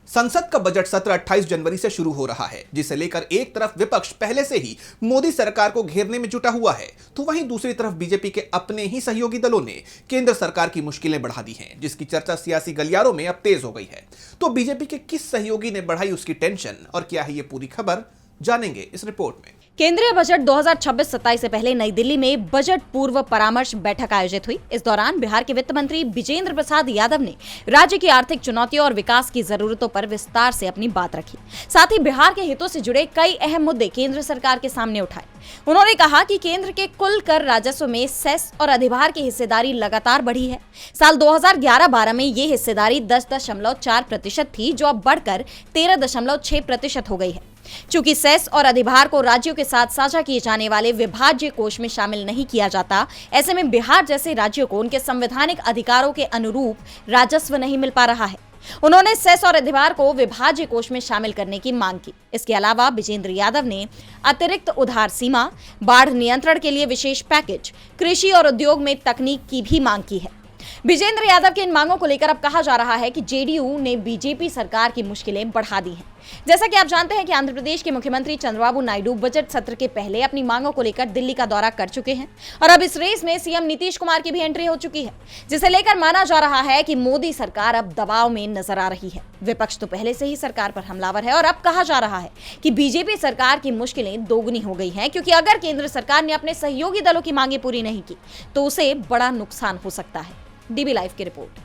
संसद का बजट सत्र 28 जनवरी से शुरू हो रहा है, जिसे लेकर एक तरफ विपक्ष पहले से ही मोदी सरकार को घेरने में जुटा हुआ है, तो वहीं दूसरी तरफ बीजेपी के अपने ही सहयोगी दलों ने केंद्र सरकार की मुश्किलें बढ़ा दी हैं, जिसकी चर्चा सियासी गलियारों में अब तेज हो गई है। तो बीजेपी के किस सहयोगी ने बढ़ाई उसकी टेंशन और क्या है ये पूरी खबर, जानेंगे इस रिपोर्ट में। केंद्रीय बजट 2026-27 से पहले नई दिल्ली में बजट पूर्व परामर्श बैठक आयोजित हुई। इस दौरान बिहार के वित्त मंत्री विजेंद्र प्रसाद यादव ने राज्य की आर्थिक चुनौतियों और विकास की जरूरतों पर विस्तार से अपनी बात रखी। साथ ही बिहार के हितों से जुड़े कई अहम मुद्दे केंद्र सरकार के सामने उठाए। उन्होंने कहा कि केंद्र के कुल कर राजस्व में सेस और अधिभार की हिस्सेदारी लगातार बढ़ी है। साल 2011-12 में ये हिस्सेदारी 10.4% थी, जो अब बढ़कर 13.6% हो गई है। चूंकि सेस और अधिभार को राज्यों के साथ साझा किए जाने वाले विभाज्य कोष में शामिल नहीं किया जाता, ऐसे में बिहार जैसे राज्यों को उनके संवैधानिक अधिकारों के अनुरूप राजस्व नहीं मिल पा रहा है। उन्होंने सेस और अधिभार को विभाज्य कोष में शामिल करने की मांग की। इसके अलावा विजेंद्र यादव ने अतिरिक्त उधार सीमा, बाढ़ नियंत्रण के लिए विशेष पैकेज, कृषि और उद्योग में तकनीक की भी मांग की है। विजेंद्र यादव की इन मांगों को लेकर अब कहा जा रहा है कि जेडीयू ने बीजेपी सरकार की मुश्किलें बढ़ा दी हैं। जैसा कि आप जानते हैं कि आंध्र प्रदेश के मुख्यमंत्री चंद्रबाबू नायडू बजट सत्र के पहले अपनी मांगों को लेकर दिल्ली का दौरा कर चुके हैं और अब इस रेस में सीएम नीतीश कुमार की भी एंट्री हो चुकी है, जिसे लेकर माना जा रहा है कि मोदी सरकार अब दबाव में नजर आ रही है। विपक्ष तो पहले से ही सरकार पर हमलावर है और अब कहा जा रहा है कि बीजेपी सरकार की मुश्किलें दोगुनी हो गई हैं, क्योंकि अगर केंद्र सरकार ने अपने सहयोगी दलों की मांगें पूरी नहीं की तो उसे बड़ा नुकसान हो सकता है। डीबी लाइव की रिपोर्ट।